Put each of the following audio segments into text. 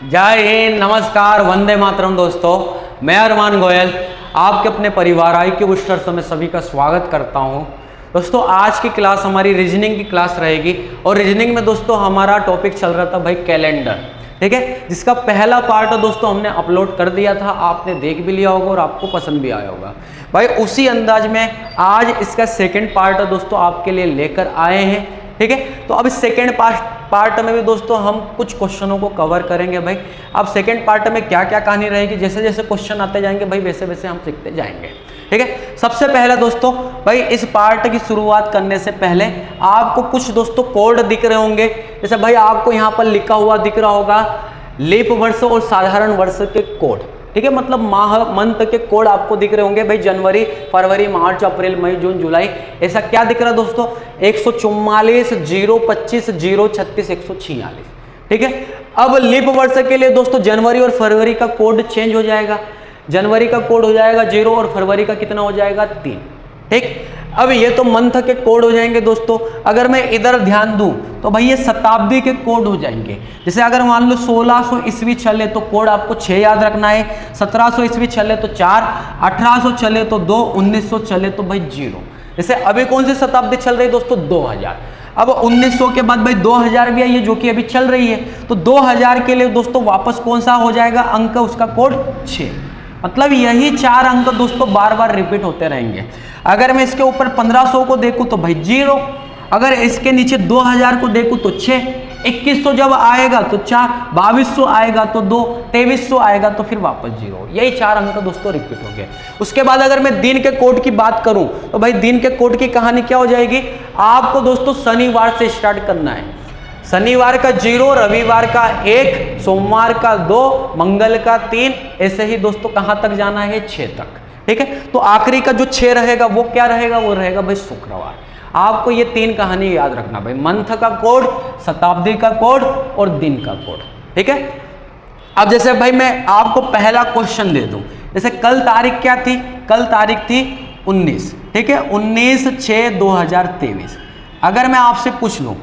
जय हिंद, नमस्कार, वंदे मातरम। दोस्तों, मैं अरमान गोयल आपके अपने परिवार IQ बूस्टर्स में सभी का स्वागत करता हूं। दोस्तों, आज की क्लास हमारी रीजनिंग की क्लास रहेगी और रीजनिंग में दोस्तों हमारा टॉपिक चल रहा था भाई कैलेंडर, ठीक है, जिसका पहला पार्ट दोस्तों हमने अपलोड कर दिया था, आपने देख भी लिया होगा और आपको पसंद भी आया होगा। भाई उसी अंदाज में आज इसका सेकेंड पार्ट दोस्तों आपके लिए लेकर आए हैं, ठीक है। तो अब सेकेंड पार्ट में भी दोस्तों हम कुछ क्वेश्चनों को कवर करेंगे। भाई अब सेकेंड पार्ट में क्या क्या कहानी रहेगी, जैसे जैसे क्वेश्चन आते जाएंगे भाई वैसे वैसे हम सीखते जाएंगे, ठीक है। सबसे पहले दोस्तों भाई इस पार्ट की शुरुआत करने से पहले आपको कुछ दोस्तों कोड दिख रहे होंगे। जैसे भाई आपको यहाँ पर लिखा हुआ दिख रहा होगा लीप वर्ष और साधारण वर्ष के कोड, ठीक है, मतलब माह मंथ के कोड आपको दिख रहे होंगे भाई। जनवरी, फरवरी, मार्च, अप्रैल, मई, जून, जुलाई, ऐसा क्या दिख रहा है दोस्तों 144, 025, 036, 146, ठीक है। अब लीप वर्ष के लिए दोस्तों जनवरी और फरवरी का कोड चेंज हो जाएगा। जनवरी का कोड हो जाएगा 0 और फरवरी का कितना हो जाएगा 3, ठीक। अब ये तो मंथ के कोड हो जाएंगे दोस्तों। अगर मैं इधर ध्यान दूं तो भाई ये शताब्दी के कोड हो जाएंगे। जैसे अगर मान लो 1600 ईस्वी चले तो कोड आपको 6 याद रखना है, 1700 ईस्वी चले तो 4, 1800 चले तो 2, 1900 चले तो भाई 0। जैसे अभी कौन सी शताब्दी चल रही है दोस्तों 2000। अब 1900 के बाद भाई 2000 भी आई है जो कि अभी चल रही है, तो 2000 के लिए दोस्तों वापस कौन सा हो जाएगा अंक, उसका कोड 6। मतलब यही 4 अंक दोस्तों बार बार रिपीट होते रहेंगे। अगर मैं इसके ऊपर 1500 को देखूं तो भाई 0, अगर इसके नीचे 2000 को देखूं तो 6, 2100 जब आएगा तो 4, 2200 आएगा तो 2, 2300 आएगा तो फिर वापस 0। यही 4 अंक दोस्तों रिपीट हो गए। उसके बाद अगर मैं दिन के कोड की बात करूं तो भाई दिन के कोड की कहानी क्या हो जाएगी, आपको दोस्तों शनिवार से स्टार्ट करना है। शनिवार का 0, रविवार का 1, सोमवार का 2, मंगल का 3, ऐसे ही दोस्तों कहां तक जाना है 6 तक, ठीक है। तो आखिरी का जो 6 रहेगा वो क्या रहेगा, वो रहेगा भाई शुक्रवार। आपको ये 3 कहानी याद रखना भाई, मंथ का कोड, शताब्दी का कोड और दिन का कोड, ठीक है। अब जैसे भाई मैं आपको पहला क्वेश्चन दे दूं, जैसे कल तारीख क्या थी, कल तारीख थी 19, ठीक है, 19/6/2023। अगर मैं आपसे पूछ लूं,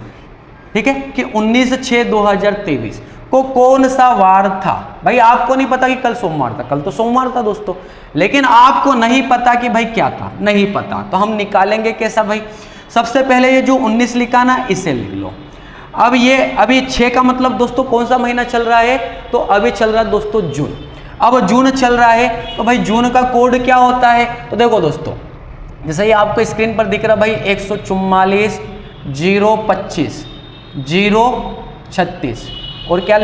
ठीक है, कि 19/6/2023 को कौन सा वार था, भाई आपको नहीं पता कि कल सोमवार था, कल तो सोमवार था दोस्तों, लेकिन आपको नहीं पता कि भाई क्या था, नहीं पता, तो हम निकालेंगे कैसा भाई। सबसे पहले ये जो 19 लिखा ना इसे लिख लो। अब ये अभी 6 का मतलब दोस्तों कौन सा महीना चल रहा है, तो अभी चल रहा है दोस्तों जून। अब जून चल रहा है तो भाई जून का कोड क्या होता है, तो देखो दोस्तों जैसे ये आपको स्क्रीन पर दिख रहा है भाई 144, 025, 036 और क्या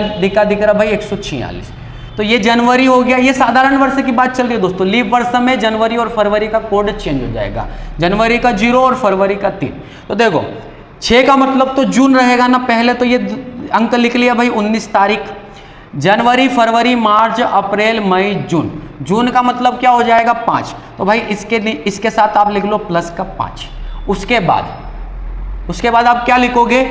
दिख रहा भाई 146। तो ये जनवरी हो गया। ये साधारण वर्ष की बात चल रही है दोस्तों। लीप वर्ष में जनवरी और फरवरी का कोड चेंज हो जाएगा, जनवरी का 0 और फरवरी का 3। तो देखो 6 का मतलब तो जून रहेगा ना, पहले तो ये अंक लिख लिया भाई 19 तारीख। जनवरी, फरवरी, मार्च, अप्रैल, मई, जून। जून का मतलब क्या हो जाएगा 5, तो भाई इसके साथ आप लिख लो प्लस का 5। उसके बाद आप क्या लिखोगे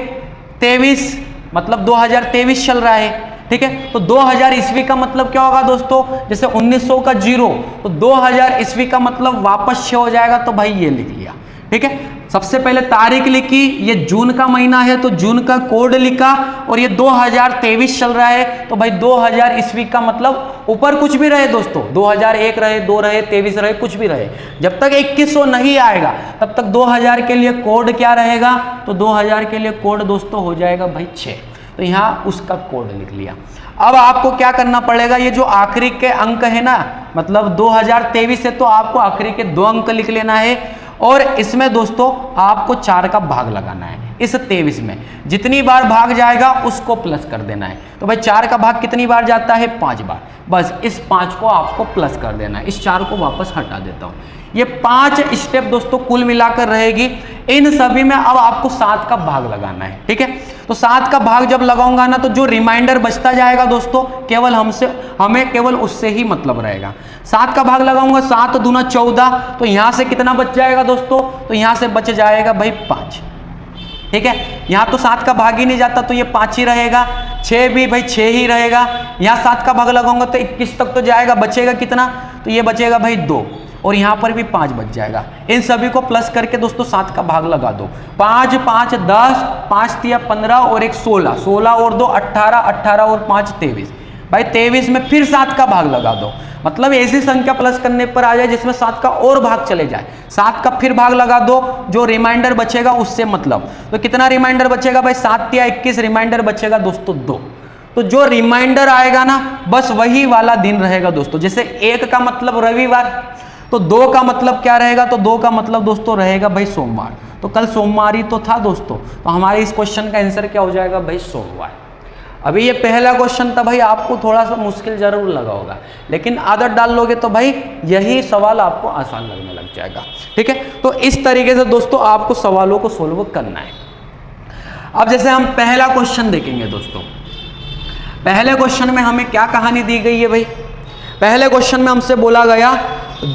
23, मतलब 2023 चल रहा है, ठीक है। तो 2000 ईस्वी का मतलब क्या होगा दोस्तों, जैसे 1900 का 0 तो 2000 ईस्वी का मतलब वापस 6 हो जाएगा, तो भाई ये लिख लिया, ठीक है। सबसे पहले तारीख लिखी, ये जून का महीना है तो जून का कोड लिखा, और ये 2023 चल रहा है तो भाई 2000 ईस्वी का मतलब ऊपर कुछ भी रहे दोस्तों, 2001 रहे, 2 रहे, 23 रहे, कुछ भी रहे, जब तक 2100 नहीं आएगा तब तक 2000 के लिए कोड क्या रहेगा, तो 2000 के लिए कोड दोस्तों हो जाएगा भाई 6। तो यहाँ उसका कोड लिख लिया। अब आपको क्या करना पड़ेगा, ये जो आखिरी के अंक है ना, मतलब 2023 है तो आपको आखिरी के 2 अंक लिख लेना है, और इसमें दोस्तों आपको 4 का भाग लगाना है। इस 23 में जितनी बार भाग जाएगा उसको प्लस कर देना है। तो भाई 4 का भाग कितनी बार जाता है 5 बार, बस इस 5 को आपको प्लस कर देना है। इस 4 को वापस हटा देता हूँ। ये 5 स्टेप दोस्तों कुल मिलाकर रहेगी। इन सभी में अब आपको 7 का भाग लगाना है, ठीक है। तो 7 का भाग जब लगाऊंगा ना तो जो रिमाइंडर बचता जाएगा दोस्तों केवल हमें केवल उससे ही मतलब रहेगा। 7 का भाग लगाऊंगा, 7 दूना 14, तो यहां से कितना बच जाएगा दोस्तों, तो यहां से बच जाएगा भाई 5, ठीक है। यहाँ तो 7 का भाग ही नहीं जाता तो ये 5 ही रहेगा। 6 भी भाई 6 ही रहेगा। यहाँ 7 का भाग लगाऊंगा तो 21 तक तो जाएगा, बचेगा कितना, तो ये बचेगा भाई 2, और यहाँ पर भी 5 बच जाएगा। इन सभी को प्लस करके दोस्तों 7 का भाग लगा दो। 5 5 10, 5 3 15 और 1 16, 16 और 2 18, 18 और 5 23, भाई 23 में फिर 7 का भाग लगा दो, मतलब ऐसी संख्या प्लस करने पर आ जाए जिसमें 7 का और भाग चले जाए, 7 का फिर भाग लगा दो, जो रिमाइंडर बचेगा उससे मतलब, तो कितना रिमाइंडर बचेगा भाई 7 या 21 रिमाइंडर बचेगा दोस्तों 2। तो जो रिमाइंडर आएगा ना बस वही वाला दिन रहेगा दोस्तों। जैसे 1 का मतलब रविवार, तो 2 का मतलब क्या रहेगा, तो 2 का मतलब दोस्तों रहेगा भाई सोमवार। तो कल सोमवार ही तो था दोस्तों, तो हमारे इस क्वेश्चन का आंसर क्या हो जाएगा भाई सोमवार। अभी ये पहला क्वेश्चन था भाई, आपको थोड़ा सा मुश्किल जरूर लगा होगा, लेकिन आदत डाल लोगे तो भाई यही सवाल आपको आसान लगने लग जाएगा। ठीक है, तो इस तरीके से दोस्तों आपको सवालों को सोल्व करना है। अब जैसे हम पहला क्वेश्चन देखेंगे दोस्तों, पहले क्वेश्चन में हमें क्या कहानी दी गई है भाई। पहले क्वेश्चन में हमसे बोला गया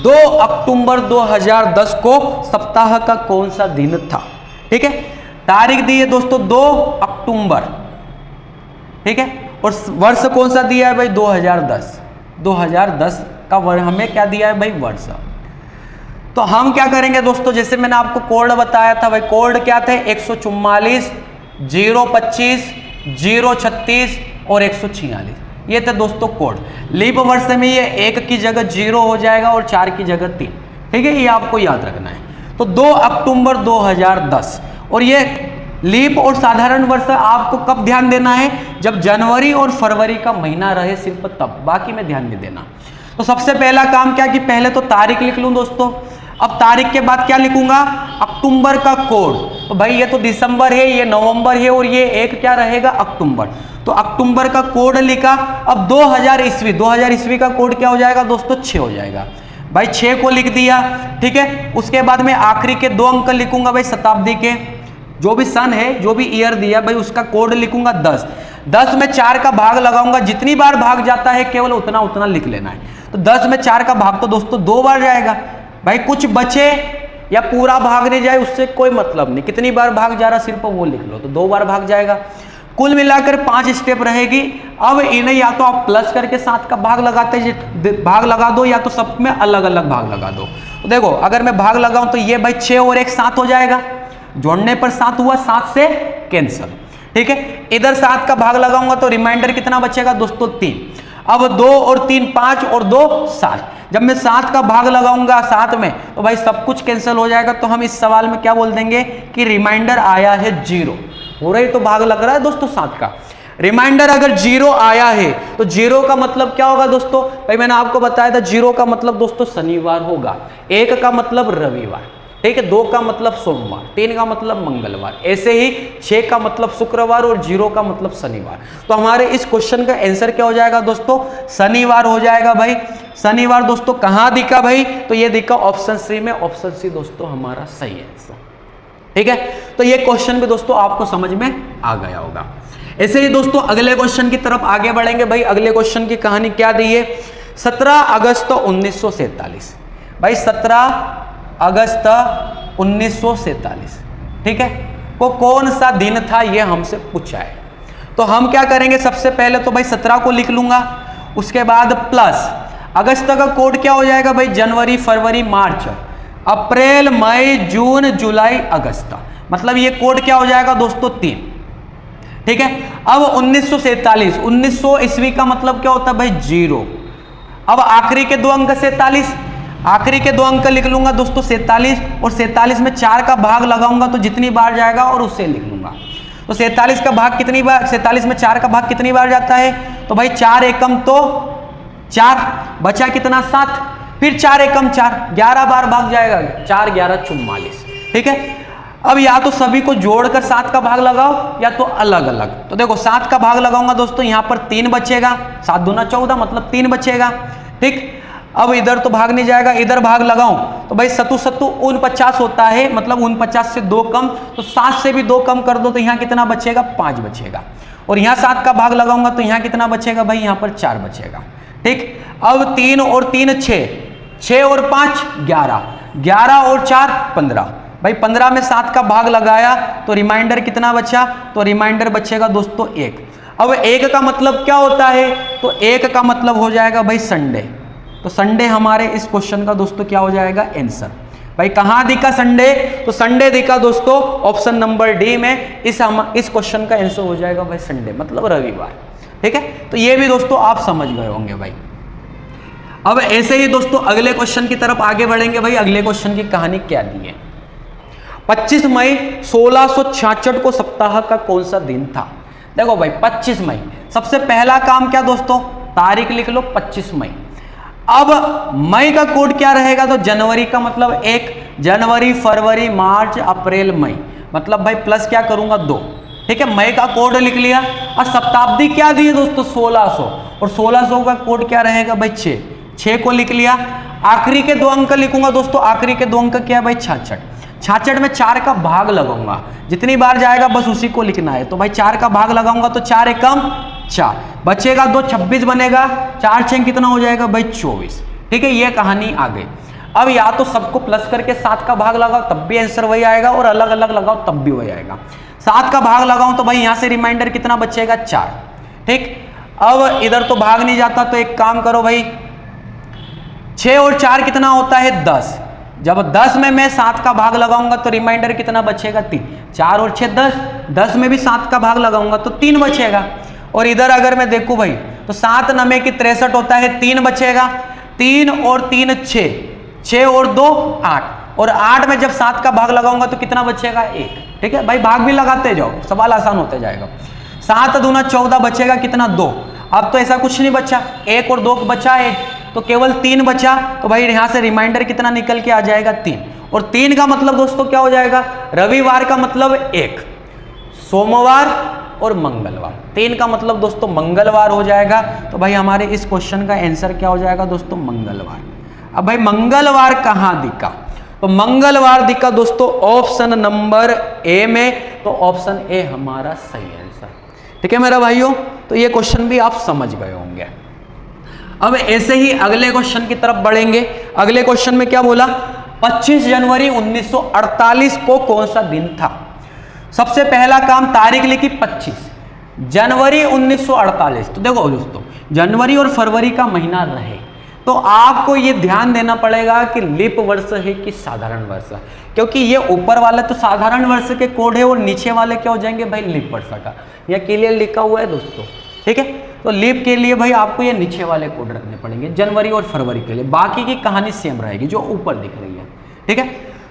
2 अक्टूबर 2010 को सप्ताह का कौन सा दिन था। ठीक है, तारीख दी है दोस्तों 2 अक्टूबर, ठीक है, और वर्ष कौन सा दिया है भाई 2010। 2010 का वर्ष हमें क्या दिया है भाई वर्ष। तो हम क्या करेंगे दोस्तों, जैसे मैंने आपको कोड बताया था भाई, कोड क्या थे 144, 025, 036 और 146, ये थे दोस्तों कोड। लीप वर्ष में ये 1 की जगह 0 हो जाएगा और 4 की जगह 3। ठीक है, ये आपको याद रखना है। तो 2 अक्टूबर 2010, और ये लीप और साधारण वर्ष आपको कब ध्यान देना है, जब जनवरी और फरवरी का महीना रहे सिर्फ तब, बाकी में ध्यान नहीं देना। तो सबसे पहला काम क्या कि पहले तो तारीख लिख लूं दोस्तों। अब तारीख के बाद क्या लिखूंगा, अक्टूबर का कोड। तो भाई ये तो दिसंबर है, ये नवंबर है, और ये एक क्या रहेगा अक्टूबर। तो अक्टूबर का कोड लिखा। अब 2000 ईस्वी, 2000 ईस्वी का कोड क्या हो जाएगा दोस्तों 6 हो जाएगा भाई, 6 को लिख दिया। ठीक है, उसके बाद में आखिरी के 2 अंक लिखूंगा भाई शताब्दी के, जो भी सन है, जो भी ईयर दिया भाई उसका कोड लिखूंगा 10। 10 में 4 का भाग लगाऊंगा, जितनी बार भाग जाता है केवल उतना उतना लिख लेना है। तो 10 में 4 का भाग तो दोस्तों 2 बार जाएगा भाई, कुछ बचे या पूरा भाग नहीं जाए उससे कोई मतलब नहीं, कितनी बार भाग जा रहा सिर्फ वो लिख लो, तो 2 बार भाग जाएगा। कुल मिलाकर 5 स्टेप रहेगी। अब इन्हें या तो आप प्लस करके 7 का भाग लगाते भाग लगा दो, या तो सब में अलग अलग भाग लगा दो। तो देखो अगर मैं भाग लगाऊं तो ये भाई 6 और 1 7 हो जाएगा, जोड़ने पर 7 हुआ, 7 से कैंसिल। ठीक है, इधर 7 का भाग लगाऊंगा तो रिमाइंडर कितना बचेगा दोस्तों 3। अब 2 और 3 5 और 2 7। जब मैं 7 का भाग लगाऊंगा 7 में तो भाई सब कुछ कैंसिल हो जाएगा। तो हम इस सवाल में क्या बोल देंगे कि रिमाइंडर आया है 0। हो रही तो भाग लग रहा है दोस्तों 7 का। रिमाइंडर अगर 0 आया है तो 0 का मतलब क्या होगा दोस्तों, भाई मैंने आपको बताया था 0 का मतलब दोस्तों शनिवार होगा, 1 का मतलब रविवार, ठीक है, 2 का मतलब सोमवार, 3 का मतलब मंगलवार, ऐसे ही 6 का मतलब शुक्रवार और 0 का मतलब शनिवार। तो हमारे इस क्वेश्चन का आंसर क्या हो जाएगा दोस्तों, शनिवार हो जाएगा भाई। शनिवार दोस्तों कहां दिखा भाई, तो ये दिखा ऑप्शन सी में। ऑप्शन सी दोस्तों हमारा सही आंसर। ठीक है, तो ये क्वेश्चन भी दोस्तों आपको समझ में आ गया होगा। ऐसे ही दोस्तों अगले क्वेश्चन की तरफ आगे बढ़ेंगे। भाई अगले क्वेश्चन की कहानी क्या दी है, 17 अगस्त 1947। भाई 17 अगस्त 1947, ठीक है, वो कौन सा दिन था ये हमसे पूछा है। तो हम क्या करेंगे, सबसे पहले तो भाई 17 को लिख लूंगा, उसके बाद प्लस अगस्त का कोड क्या हो जाएगा भाई, जनवरी फरवरी मार्च अप्रैल मई जून जुलाई अगस्त, मतलब ये कोड क्या हो जाएगा दोस्तों 3। ठीक है, अब 1947, 1900 ईस्वी का मतलब क्या होता है भाई 0। अब आखिरी के 2 अंक 47, आखिरी के 2 अंक लिख लूंगा दोस्तों 47, और 47 में 4 का भाग लगाऊंगा तो जितनी बार जाएगा और उससे लिख लूंगा। तो 47 का भाग कितनी बार, 47 में 4 का भाग कितनी बार जाता है, तो भाई 4 एकम तो 4, बचा कितना 7, फिर 4 एकम 4, 11 बार भाग जाएगा, 4 11 44। ठीक है, अब या तो सभी को जोड़कर 7 का भाग लगाओ या तो अलग अलग। तो देखो 7 का भाग लगाऊंगा दोस्तों, यहाँ पर 3 बचेगा, 7 दूना 14 मतलब 3 बचेगा। ठीक, अब इधर तो भाग नहीं जाएगा, इधर भाग लगाऊं तो भाई 7 7 49 होता है, मतलब 49 से 2 कम, तो 7 से भी 2 कम कर दो तो यहाँ कितना बचेगा 5 बचेगा। और यहाँ 7 का भाग लगाऊंगा तो यहाँ कितना बचेगा भाई, यहाँ पर 4 बचेगा। ठीक, अब 3 और 3 6, 6 और 5 11, 11 और 4 15। भाई 15 में 7 का भाग लगाया तो रिमाइंडर कितना बचा, तो रिमाइंडर बचेगा दोस्तों 1। अब 1 का मतलब क्या होता है, तो 1 का मतलब हो जाएगा भाई संडे। तो संडे हमारे इस क्वेश्चन का दोस्तों क्या हो जाएगा आंसर। भाई कहां दिखा संडे, तो संडे दिखा दोस्तों ऑप्शन नंबर डी में। इस क्वेश्चन का आंसर हो जाएगा भाई संडे, मतलब रविवार। ठीक है, तो ये भी दोस्तों आप समझ गए होंगे भाई। अब ऐसे ही दोस्तों अगले क्वेश्चन की तरफ आगे बढ़ेंगे भाई। अगले क्वेश्चन की कहानी क्या दी है? 25 मई 1666 को सप्ताह का कौन सा दिन था? देखो भाई 25 मई, सबसे पहला काम क्या दोस्तों, तारीख लिख लो 25 मई। अब मई का कोड क्या रहेगा? तो जनवरी का मतलब 1, जनवरी, फरवरी, मार्च, अप्रैल, मई, मतलब भाई प्लस क्या करूंगा 2। ठीक है, मई का कोड लिख लिया। और शताब्दी क्या दी है दोस्तों? 1600, और 1600 का कोड क्या रहेगा भाई? 6 को लिख लिया। आखिरी के 2 अंक लिखूंगा दोस्तों, आखिरी के 2 अंक क्या है भाई? 66। 66 में 4 का भाग लगाऊंगा, जितनी बार जाएगा बस उसी को लिखना है। तो भाई 4 का भाग लगाऊंगा तो 4 एकम 4, बचेगा 2, 26 बनेगा, 4 6 कितना हो जाएगा भाई? 24। ठीक है, ये कहानी आ गई। अब या तो सबको प्लस करके 7 का भाग लगाओ तब भी आंसर वही आएगा, और अलग अलग लगाओ तब भी वही आएगा। 7 का भाग लगाऊं तो भाई यहां से रिमाइंडर कितना बचेगा? 4। ठीक, अब इधर तो भाग नहीं जाता, तो एक काम करो भाई, 6 और 4 कितना होता है? 10। जब 10 में मैं 7 का भाग लगाऊंगा तो रिमाइंडर कितना बचेगा? 3। 4 और 6 10, 10 में भी 7 का भाग लगाऊंगा तो 3 बचेगा। और इधर अगर मैं देखूं भाई तो 7 9 की 63 होता है, 3 बचेगा। 3 और 3 6, 6 और 2 8, और 8 में जब 7 का भाग लगाऊंगा तो कितना बचेगा? 1। ठीक है भाई, भाग भी लगाते जाओ, सवाल आसान होते जाएगा। 7 दूना 14 बचेगा कितना? 2। अब तो ऐसा कुछ नहीं बचा, 1 और 2 बचा है, तो केवल 3 बचा। तो भाई यहां से रिमाइंडर कितना निकल के आ जाएगा? 3। और 3 का मतलब दोस्तों क्या हो जाएगा? रविवार का मतलब 1, सोमवार और मंगलवार। 3 का मतलब दोस्तों मंगलवार हो जाएगा। तो भाई हमारे इस क्वेश्चन का आंसर क्या हो जाएगा दोस्तों? मंगलवार। अब भाई मंगलवार कहां दिखा? तो मंगलवार दिखा दोस्तों ऑप्शन नंबर ए में, तो ऑप्शन ए हमारा सही आंसर। ठीक है मेरा भाइयों, तो ये क्वेश्चन भी आप समझ गए होंगे। अब ऐसे ही अगले क्वेश्चन की तरफ बढ़ेंगे। अगले क्वेश्चन में क्या बोला? 25 जनवरी 1948 को कौन सा दिन था? सबसे पहला काम तारीख लिखी 25 जनवरी 1948। तो देखो दोस्तों, जनवरी और फरवरी का महीना रहे तो आपको ये ध्यान देना पड़ेगा कि लीप वर्ष है कि साधारण वर्ष, क्योंकि ये ऊपर वाले तो साधारण वर्ष के कोड है और नीचे वाले क्या हो जाएंगे भाई? लीप वर्ष का। यह क्लियर लिखा हुआ है दोस्तों। ठीक है, तो लीप के लिए भाई आपको ये नीचे वाले कोड रखने पड़ेंगे जनवरी और फरवरी के लिए, बाकी की कहानी सेम रहेगी जो ऊपर दिख रही है। ठीक है,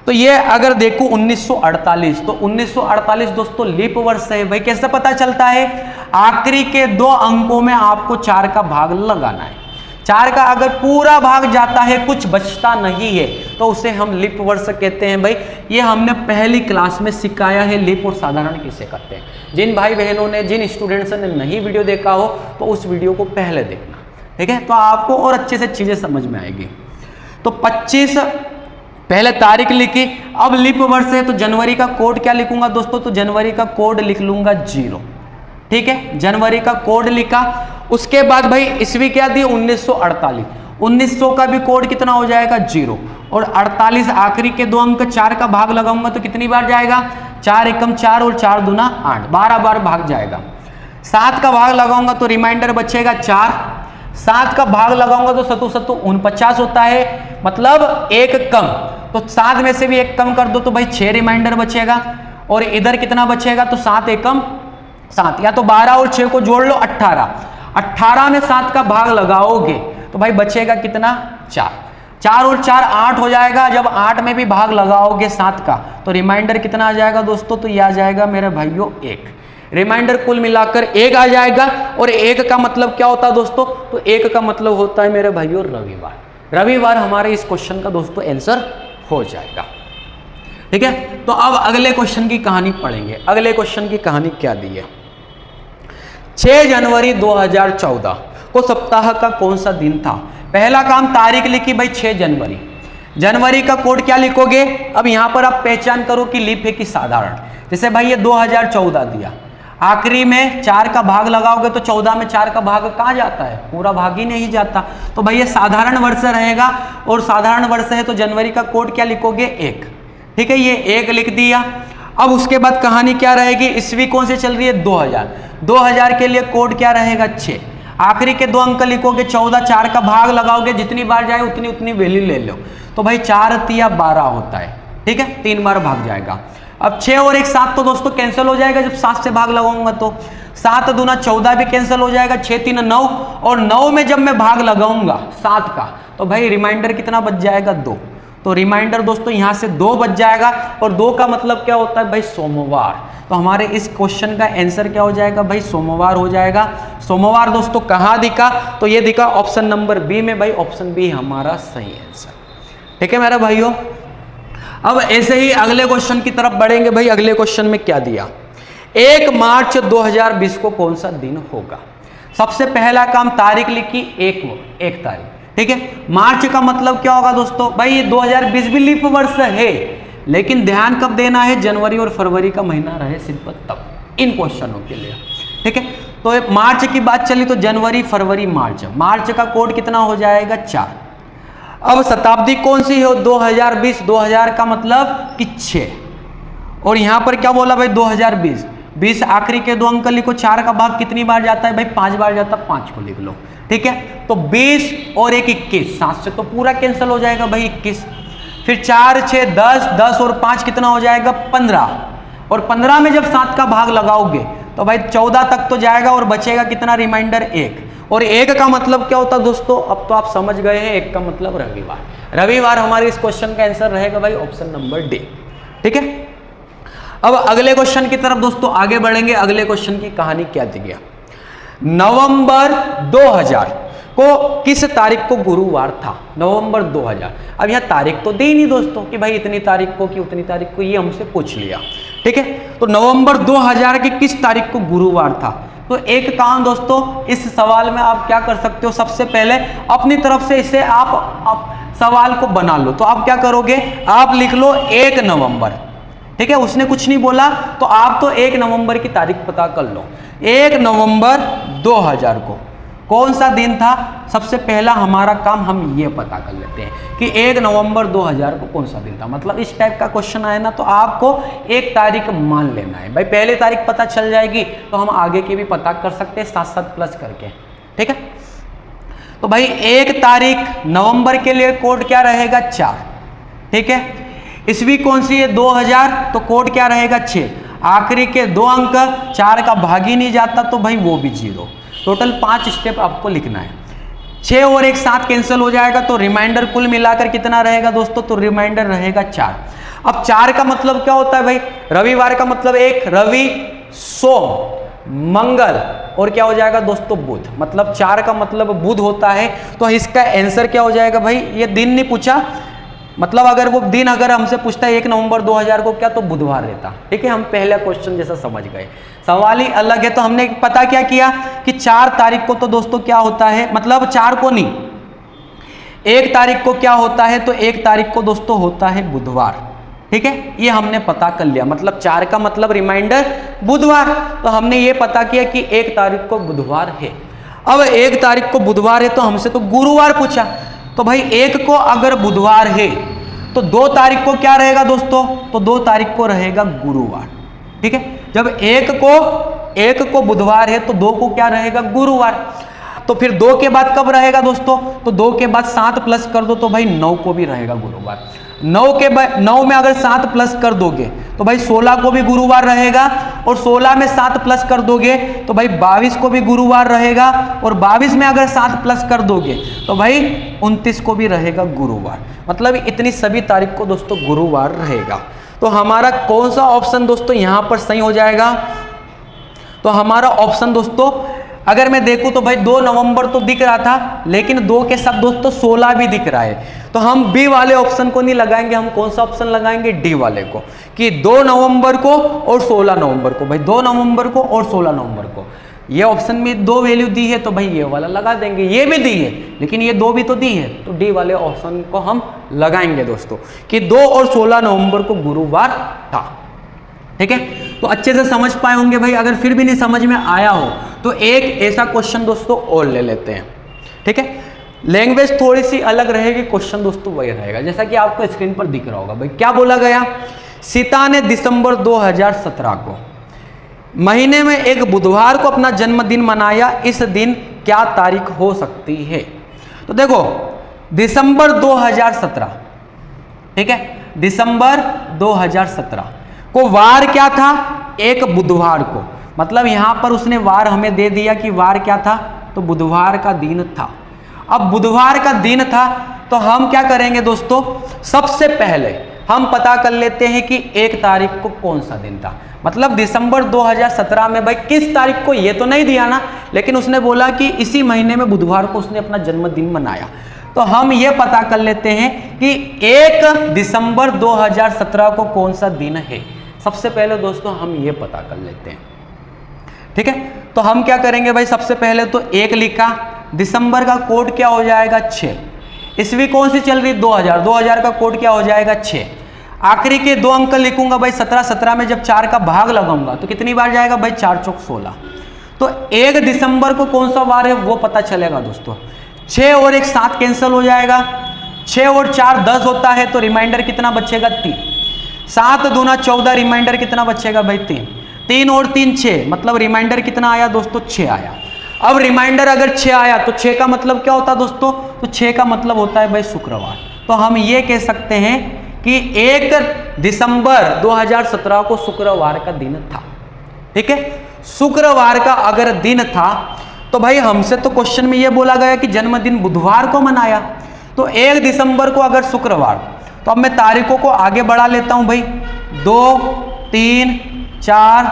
तो ये अगर देखो 1948, तो 1948 दोस्तों लीप वर्ष है। भाई कैसे पता चलता है? आखिरी के 2 अंकों में आपको 4 का भाग लगाना है। 4 का अगर पूरा भाग जाता है, कुछ बचता नहीं है, तो उसे हम लीप वर्ष कहते हैं। भाई ये हमने पहली क्लास में सिखाया है, लीप और साधारण किसे कहते हैं। जिन भाई बहनों ने, जिन स्टूडेंट्स ने नहीं वीडियो देखा हो तो उस वीडियो को पहले देखना। ठीक है, तो आपको और अच्छे से चीजें समझ में आएगी। तो 25 पहले तारीख लिखी। अब लीप वर्ष है तो जनवरी का कोड क्या लिखूंगा दोस्तों? तो जनवरी का कोड लिख लूंगा 0। ठीक है, जनवरी का कोड लिखा। उसके बाद भाई ईस्वी क्या दी? 1948। 1900 का भी कोड कितना हो जाएगा? 0। और 48 आखिरी के 2 अंक 4 का भाग लगाऊंगा तो कितनी बार जाएगा? 4 एकम 4 और 4 दूना 8, 12 बार भाग जाएगा। 7 का भाग लगाऊंगा तो रिमाइंडर बचेगा 4। 7 का भाग लगाऊंगा तो 7 7 49 होता है, मतलब 1 कम, तो 7 में से भी 1 कम कर दो तो भाई 6 रिमाइंडर बचेगा। और इधर कितना बचेगा? तो 7 एकम 7, या तो 12 और 6 को जोड़ लो 18। 18 में 7 का भाग लगाओगे तो भाई बचेगा कितना? 4। 4 और 4 8 हो जाएगा। जब 8 में भी भाग लगाओगे 7 का तो रिमाइंडर कितना आ जाएगा दोस्तों? तो ये आ जाएगा मेरे भाइयों 1। रिमाइंडर कुल मिलाकर 1 आ जाएगा। और 1 का मतलब क्या होता है दोस्तों? तो 1 का मतलब होता है मेरे भाइयों रविवार। रविवार हमारे इस क्वेश्चन का दोस्तों आंसर हो जाएगा। ठीक है, तो अब अगले क्वेश्चन की कहानी पढ़ेंगे। अगले क्वेश्चन की कहानी क्या दी है? 6 जनवरी 2014 को सप्ताह का कौन सा दिन था? पहला काम तारीख लिखी भाई 6 जनवरी। जनवरी का कोड क्या लिखोगे? अब यहां पर आप पहचान करो कि लीप है कि साधारण। जैसे भाई ये 2014 दिया, आखिरी में 4 का भाग लगाओगे तो 14 में 4 का भाग कहाँ जाता है? पूरा भाग ही नहीं जाता। तो भाई ये साधारण वर्ष रहेगा। और साधारण वर्ष है तो जनवरी का कोड क्या लिखोगे? 1। ठीक है, ये 1 लिख दिया। अब उसके बाद कहानी क्या रहेगी? ईस्वी कौन से चल रही है? 2000। 2000 के लिए कोड क्या रहेगा? 6। आखिरी के 2 अंक लिखोगे 14, 4 का भाग लगाओगे, जितनी बार जाए उतनी उतनी वैल्यू ले लो। तो भाई 4 तिया 12 होता है। ठीक है, 3 बार भाग जाएगा। अब 6 और 1 7 तो दोस्तों कैंसिल हो जाएगा जब 7 से भाग लगाऊंगा तो 7 दूना 14 भी कैंसिल हो जाएगा, 6 3 9, और 9 में जब मैं भाग लगाऊंगा 7 का तो भाई रिमाइंडर कितना बच जाएगा 2। तो रिमाइंडर दोस्तों यहां से 2 बच जाएगा, और 2 का मतलब क्या होता है भाई सोमवार। तो हमारे इस क्वेश्चन का आंसर क्या हो जाएगा भाई सोमवार हो जाएगा। सोमवार दोस्तों कहां दिखा, तो ये दिखा ऑप्शन नंबर बी में भाई, ऑप्शन बी हमारा सही आंसर। ठीक है मेरे भाइयों, अब ऐसे ही अगले क्वेश्चन की तरफ बढ़ेंगे। भाई अगले क्वेश्चन में क्या दिया, 1 मार्च 2020 को कौन सा दिन होगा। सबसे पहला काम तारीख लिखी, एक तारीख। ठीक है, मार्च का मतलब क्या होगा दोस्तों, भाई ये 2020 भी लीप वर्ष है, लेकिन ध्यान कब देना है, जनवरी और फरवरी का महीना रहे सिर्फ तब, इन क्वेश्चनों के लिए। ठीक है, तो मार्च की बात चली तो जनवरी फरवरी मार्च, मार्च का कोड कितना हो जाएगा 4। अब शताब्दी कौन सी है, 2020, 2000 का मतलब कि 6, और यहां पर क्या बोला भाई 2020, 20 आखिरी के 2 अंक लिखो, 4 का भाग कितनी बार जाता है भाई 5 बार जाता है, 5 को लिख लो। ठीक है, तो 20 और 1 21, 7 से तो पूरा कैंसिल हो जाएगा भाई 21, फिर 4 6 10, 10 और 5 कितना हो जाएगा 15, और 15 में जब 7 का भाग लगाओगे तो भाई 14 तक तो जाएगा, और बचेगा कितना रिमाइंडर 1, और 1 का मतलब क्या होता है दोस्तों, अब तो आप समझ गए हैं, 1 का मतलब रविवार। रविवार हमारे इस क्वेश्चन का आंसर रहेगा भाई ऑप्शन नंबर डी। ठीक है, अब अगले क्वेश्चन की तरफ दोस्तों आगे बढ़ेंगे। अगले क्वेश्चन की कहानी क्या दी गया, नवंबर 2000 को किस तारीख को गुरुवार था, नवंबर 2000। अब यह तारीख तो दी नहीं दोस्तों कि भाई इतनी तारीख को कि उतनी तारीख को, ये हमसे पूछ लिया। ठीक है, तो नवंबर 2000 की किस तारीख को गुरुवार था। तो एक काम दोस्तों इस सवाल में आप क्या कर सकते हो, सबसे पहले अपनी तरफ से इसे आप सवाल को बना लो। तो आप क्या करोगे, आप लिख लो 1 नवंबर। ठीक है, उसने कुछ नहीं बोला तो आप तो 1 नवंबर की तारीख पता कर लो। 1 नवंबर 2000 को कौन सा दिन था, सबसे पहला हमारा काम हम ये पता कर लेते हैं कि 1 नवंबर 2000 को कौन सा दिन था। मतलब इस टाइप का क्वेश्चन आए ना तो आपको एक तारीख मान लेना है भाई, पहले तारीख पता चल जाएगी तो हम आगे की भी पता कर सकते हैं साथ साथ प्लस करके। ठीक है, तो भाई 1 तारीख नवंबर के लिए कोड क्या रहेगा 4। ठीक है, ईस्वी कौन सी है 2000, तो कोड क्या रहेगा 6, आखिरी के 2 अंक 4 का भाग ही नहीं जाता तो भाई वो भी 0। टोटल 5 स्टेप आपको लिखना है, 6 और 1 7 कैंसिल हो जाएगा, तो रिमाइंडर कुल मिलाकर कितना रहेगा दोस्तों, तो रिमाइंडर रहेगा 4। अब 4 का मतलब क्या होता है भाई, रविवार का मतलब 1, रवि सोम मंगल और क्या हो जाएगा दोस्तों बुध, मतलब 4 का मतलब बुध होता है। तो इसका आंसर क्या हो जाएगा भाई, ये दिन नहीं पूछा, मतलब अगर वो दिन अगर हमसे पूछता है 1 नवंबर 2000 को क्या, तो बुधवार रहता। ठीक है, हम पहला क्वेश्चन जैसा समझ गए, सवाल ही अलग है। तो हमने पता क्या किया कि 4 तारीख को तो दोस्तों क्या होता है, मतलब 4 को नहीं 1 तारीख को क्या होता है, तो 1 तारीख को दोस्तों होता है बुधवार। ठीक है, ये हमने पता कर लिया, मतलब 4 का मतलब रिमाइंडर बुधवार, तो हमने ये पता किया कि 1 तारीख को बुधवार है। अब 1 तारीख को बुधवार है तो हमसे तो गुरुवार पूछा, तो भाई 1 को अगर बुधवार है तो 2 तारीख को क्या रहेगा दोस्तों, तो 2 तारीख को रहेगा गुरुवार। ठीक है, जब 1 को बुधवार है तो 2 को क्या रहेगा गुरुवार। तो फिर 2 के बाद कब रहेगा दोस्तों, तो 2 के बाद 7 प्लस कर दो तो भाई 9 को भी रहेगा गुरुवार। 9 में अगर 7 प्लस कर दोगे तो भाई 16 को भी गुरुवार रहेगा, और 16 में 7 प्लस कर दोगे तो भाई 22 को भी गुरुवार रहेगा, और 22 में अगर 7 प्लस कर दोगे तो भाई 29 को भी रहेगा गुरुवार। मतलब इतनी सभी तारीख को दोस्तों गुरुवार रहेगा। तो हमारा कौन सा ऑप्शन दोस्तों यहां पर सही हो जाएगा, तो हमारा ऑप्शन दोस्तों अगर मैं देखूं तो भाई 2 नवंबर तो दिख रहा था, लेकिन 2 के साथ दोस्तों 16 भी दिख रहा है, तो हम बी वाले ऑप्शन को नहीं लगाएंगे, हम कौन सा ऑप्शन लगाएंगे, डी वाले को, कि 2 नवंबर को और 16 नवंबर को, भाई 2 नवंबर को और 16 नवंबर को। ये ऑप्शन में 2 वैल्यू दी है तो भाई ये वाला लगा देंगे, ये भी दी है लेकिन ये 2 भी तो दी है, तो डी वाले ऑप्शन को हम लगाएंगे दोस्तों कि 2 और 16 नवंबर को गुरुवार था। ठीक है, तो अच्छे से समझ पाए होंगे भाई। अगर फिर भी नहीं समझ में आया हो तो एक ऐसा क्वेश्चन दोस्तों और ले लेते हैं। ठीक है, लैंग्वेज थोड़ी सी अलग रहेगी, क्वेश्चन दोस्तों वही रहेगा जैसा कि आपको स्क्रीन पर दिख रहा होगा। भाई क्या बोला गया, सीता ने दिसंबर 2017 को महीने में एक बुधवार को अपना जन्मदिन मनाया, इस दिन क्या तारीख हो सकती है। तो देखो दिसंबर 2017, ठीक है, दिसंबर 2017 को वार क्या था, एक बुधवार को, मतलब यहाँ पर उसने वार हमें दे दिया कि वार क्या था, तो बुधवार का दिन था। अब बुधवार का दिन था तो हम क्या करेंगे दोस्तों, सबसे पहले हम पता कर लेते हैं कि 1 तारीख को कौन सा दिन था। मतलब दिसंबर 2017 में भाई किस तारीख को ये तो नहीं दिया ना, लेकिन उसने बोला कि इसी महीने में बुधवार को उसने अपना जन्मदिन मनाया। तो हम ये पता कर लेते हैं कि 1 दिसंबर 2017 को कौन सा दिन है। सबसे पहले दोस्तों हम ये पता कर लेते हैं, ठीक है। तो हम क्या करेंगे भाई, सबसे पहले तो 1 लिखा, दिसंबर का कोड क्या हो जाएगा 6, ईस्वी कौन सी चल रही 2000, 2000 का कोड क्या हो जाएगा 6, आखिरी के 2 अंक लिखूंगा भाई 17, 17 में जब 4 का भाग लगाऊंगा तो कितनी बार जाएगा भाई 4 चौक 16। तो 1 दिसंबर को कौन सा वार है वो पता चलेगा दोस्तों। 6 और 1 7 कैंसिल हो जाएगा, 6 और 4 10 होता है, तो रिमाइंडर कितना बचेगा 3, 7 दूना 14, रिमाइंडर कितना बचेगा भाई 3, 3 और 3 6, मतलब रिमाइंडर कितना आया दोस्तों 6 आया। अब रिमाइंडर अगर 6 आया तो 6 का मतलब क्या होता है दोस्तों, तो 6 का मतलब होता है भाई शुक्रवार। तो हम ये कह सकते हैं कि 1 दिसंबर 2017 को शुक्रवार का दिन था, ठीक है। शुक्रवार का अगर दिन था तो भाई हमसे तो क्वेश्चन में ये बोला गया कि जन्मदिन बुधवार को मनाया, तो 1 दिसंबर को अगर शुक्रवार, तो अब मैं तारीखों को आगे बढ़ा लेता हूं भाई, 2 3 4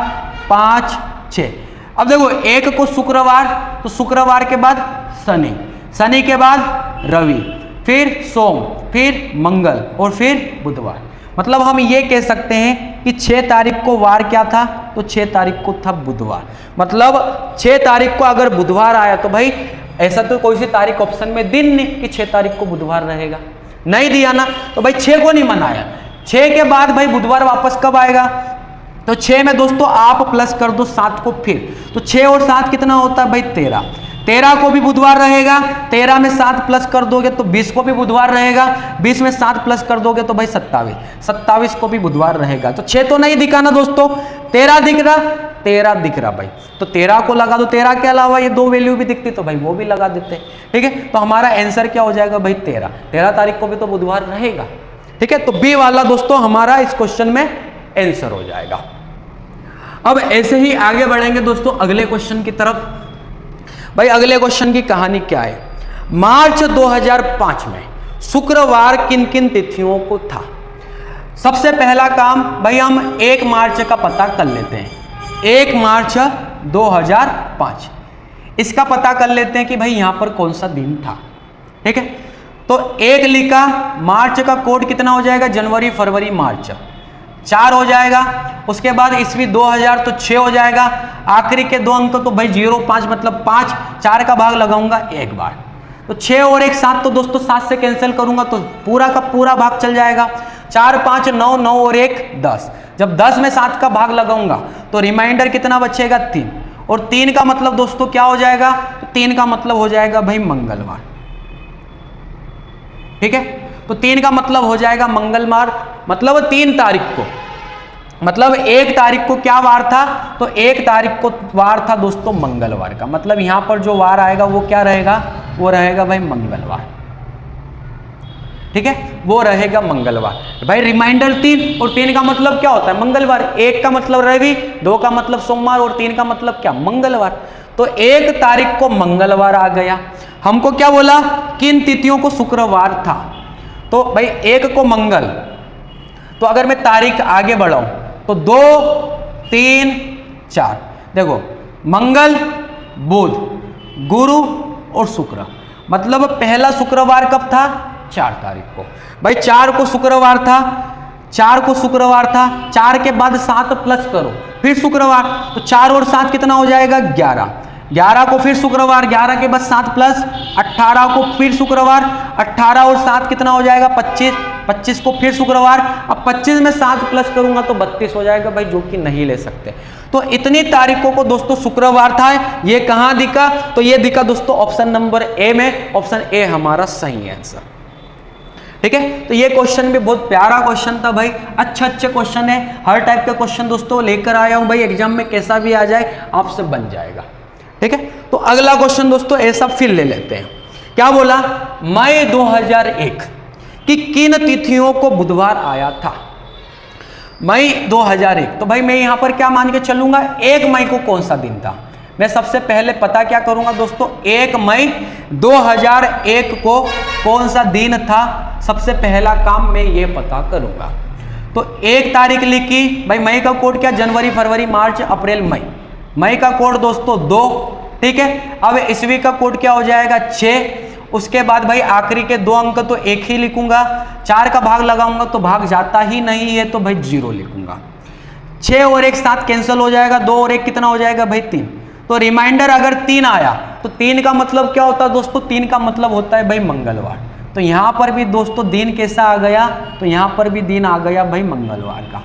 5 6। अब देखो 1 को शुक्रवार, तो शुक्रवार के बाद शनि, शनि के बाद रवि, फिर सोम, फिर मंगल और फिर बुधवार। मतलब हम ये कह सकते हैं कि 6 तारीख को वार क्या था, तो 6 तारीख को था बुधवार। मतलब 6 तारीख को अगर बुधवार आया तो भाई ऐसा तो कोई सी तारीख ऑप्शन में दिन नहीं कि 6 तारीख को बुधवार रहेगा, नहीं दिया ना, तो भाई 6 को नहीं मनाया। 6 के बाद भाई बुधवार वापस कब आएगा, तो 6 में दोस्तों आप प्लस कर दो 7 को, फिर तो 6 और 7 कितना होता है भाई 13, 13 को भी बुधवार रहेगा, 13 में 7 प्लस कर दोगे तो 20 को भी बुधवार रहेगा, 20 में 7 प्लस कर दोगे तो भाई 27, 27 को भी बुधवार रहेगा। तो 6 तो नहीं दिखा ना दोस्तों, 13 दिख रहा, 13 दिख रहा भाई, तो 13 को लगा दो, 13 के अलावा ये 2 वैल्यू भी दिखती तो भाई वो भी लगा देते, ठीक है। तो हमारा आंसर क्या हो जाएगा भाई 13, 13 तारीख को भी तो बुधवार रहेगा, ठीक है। तो बी वाला दोस्तों हमारा इस क्वेश्चन में आंसर हो जाएगा। अब ऐसे ही आगे बढ़ेंगे दोस्तों अगले क्वेश्चन की तरफ। भाई अगले क्वेश्चन की कहानी क्या है, मार्च 2005 में शुक्रवार किन किन तिथियों को था। सबसे पहला काम भाई हम 1 मार्च का पता कर लेते हैं, 1 मार्च 2005 इसका पता कर लेते हैं कि भाई यहां पर कौन सा दिन था, ठीक है। तो 1 लिखा, मार्च का कोड कितना हो जाएगा, जनवरी फरवरी मार्च, 4 हो जाएगा। उसके बाद ईस्वी 2000 तो 6 हो जाएगा, आखिरी के 2 अंक तो भाई 0 5 मतलब 5, 4 का भाग लगाऊंगा 1 बार, तो 6 और 1 7, तो दोस्तों 7 से कैंसिल करूंगा तो पूरा का पूरा भाग चल जाएगा, 4 5 9, 9 और 1 10, जब 10 में 7 का भाग लगाऊंगा तो रिमाइंडर कितना बचेगा 3, और 3 का मतलब दोस्तों क्या हो जाएगा, तो 3 का मतलब हो जाएगा भाई मंगलवार, ठीक है। तो 3 का मतलब हो जाएगा मंगलवार, मतलब 3 तारीख को, मतलब 1 तारीख को क्या वार था, तो 1 तारीख को वार था दोस्तों मंगलवार का, मतलब यहां पर जो वार आएगा वो क्या रहेगा, वो रहेगा भाई मंगलवार, ठीक है, वो रहेगा मंगलवार। भाई रिमाइंडर 3, और 3 का मतलब क्या होता है मंगलवार, 1 का मतलब रवि, 2 का मतलब सोमवार और 3 का मतलब क्या मंगलवार। तो 1 तारीख को मंगलवार आ गया। हमको क्या बोला, किन तिथियों को शुक्रवार था, तो भाई 1 को मंगल, तो अगर मैं तारीख आगे बढ़ाऊं तो 2 3 4, देखो मंगल बुध गुरु और शुक्र, मतलब पहला शुक्रवार कब था, 4 तारीख को। भाई 4 को शुक्रवार था, 4 को शुक्रवार था, 4 के बाद 7 प्लस करो फिर शुक्रवार, तो 4 और 7 कितना हो जाएगा 11, 11 को फिर शुक्रवार, 11 के बाद 7 प्लस 18 को फिर शुक्रवार, 18 और 7 कितना हो जाएगा 25, 25 को फिर शुक्रवार, अब 25 में 7 प्लस करूंगा तो 32 हो जाएगा भाई, जो कि नहीं ले सकते। तो इतनी तारीखों को दोस्तों शुक्रवार था। ये कहां दिखा, तो ये दिखा दोस्तों ऑप्शन नंबर ए में, ऑप्शन ए हमारा सही आंसर, ठीक है। तो ये क्वेश्चन भी बहुत प्यारा क्वेश्चन था भाई, अच्छे क्वेश्चन है, हर टाइप के क्वेश्चन दोस्तों लेकर आया हूं भाई, एग्जाम में कैसा भी आ जाए आपसे बन जाएगा, ठीक है। तो अगला क्वेश्चन दोस्तों ऐसा फिर ले लेते हैं। क्या बोला, मई 2001 की किन तिथियों को बुधवार आया था। मई 2001, तो भाई मैं यहाँ पर क्या मान के चलूंगा, 1 मई को कौन सा दिन था। मैं सबसे पहले पता क्या करूंगा दोस्तों, 1 मई 2001 को कौन सा दिन था, सबसे पहला काम मैं ये पता करूंगा। तो 1 तारीख लिखी, भाई मई का कोड क्या, जनवरी फरवरी मार्च अप्रैल मई, मई का कोड दोस्तों 2, ठीक है। अब ईस्वी का कोड क्या हो जाएगा 6, उसके बाद भाई आखिरी के 2 अंक तो 1 ही लिखूंगा, 4 का भाग लगाऊंगा तो भाग जाता ही नहीं है, तो भाई 0 लिखूंगा। 6 और 1 7 कैंसिल हो जाएगा, 2 और 1 कितना हो जाएगा भाई 3, तो रिमाइंडर अगर 3 आया तो 3 का मतलब क्या होता है दोस्तों, 3 का मतलब होता है भाई मंगलवार। तो यहां पर भी दोस्तों दिन कैसा आ गया, तो यहां पर भी दिन आ गया भाई मंगलवार का,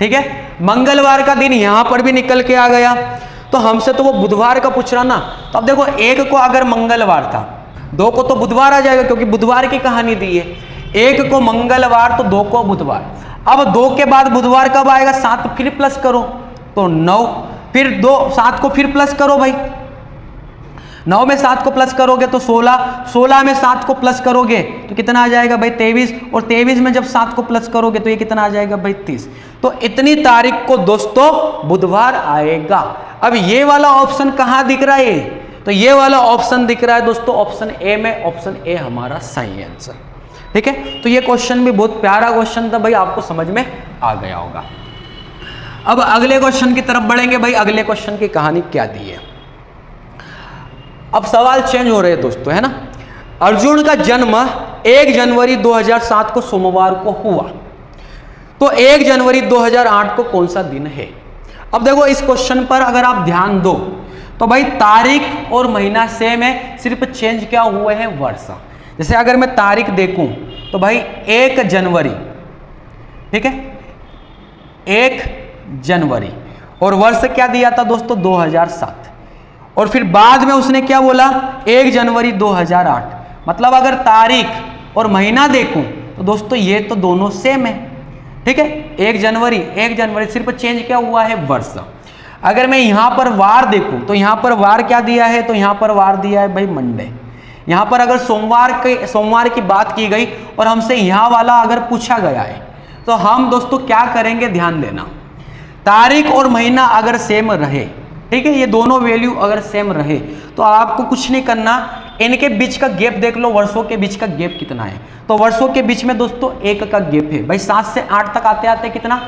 ठीक है। मंगलवार का दिन यहां पर भी निकल के आ गया। तो हमसे तो वो बुधवार का पूछ रहा ना, तो अब देखो 1 को अगर मंगलवार था, 2 को तो बुधवार आ जाएगा क्योंकि बुधवार की कहानी दी है। 1 को मंगलवार तो 2 को बुधवार। अब 2 के बाद बुधवार कब आएगा, 7 फिर प्लस करो तो 9, फिर 2 7 को फिर प्लस करो भाई, 9 में 7 को प्लस करोगे तो 16, 16 में 7 को प्लस करोगे तो कितना आ जाएगा भाई 23, और 23 में जब 7 को प्लस करोगे तो ये कितना आ जाएगा भाई 30। तो इतनी तारीख को दोस्तों बुधवार आएगा। अब ये वाला ऑप्शन कहां दिख रहा है, तो ये वाला ऑप्शन दिख रहा है दोस्तों ऑप्शन ए में, ऑप्शन ए हमारा सही आंसर, ठीक है। तो ये क्वेश्चन भी बहुत प्यारा क्वेश्चन था भाई, आपको समझ में आ गया होगा। अब अगले क्वेश्चन की तरफ बढ़ेंगे भाई, अगले क्वेश्चन की कहानी क्या दी है। अब सवाल चेंज हो रहे हैं दोस्तों, है ना। अर्जुन का जन्म 1 जनवरी 2007 को सोमवार को हुआ, तो 1 जनवरी 2008 को कौन सा दिन है। अब देखो इस क्वेश्चन पर अगर आप ध्यान दो तो भाई तारीख और महीना सेम है, सिर्फ चेंज क्या हुए हैं वर्ष। जैसे अगर मैं तारीख देखूं तो भाई 1 जनवरी, ठीक है, 1 जनवरी, और वर्ष क्या दिया था दोस्तों 2007, और फिर बाद में उसने क्या बोला 1 जनवरी 2008। मतलब अगर तारीख और महीना देखूं तो दोस्तों ये तो दोनों सेम है, ठीक है। 1 जनवरी सिर्फ चेंज क्या हुआ है वर्ष। अगर मैं यहां पर वार देखूं तो यहां पर वार क्या दिया है, तो यहां पर वार दिया है भाई मंडे। यहां पर अगर सोमवार की बात की गई और हमसे यहां वाला अगर पूछा गया है तो हम दोस्तों क्या करेंगे, ध्यान देना, तारीख और महीना अगर सेम रहे, ठीक है, ये दोनों वैल्यू अगर सेम रहे तो आपको कुछ नहीं करना, इनके बीच का गैप देख लो, वर्षों के बीच का गैप कितना है। तो वर्षों के बीच में दोस्तों 1 का गैप है भाई, 7 से 8 तक आते आते कितना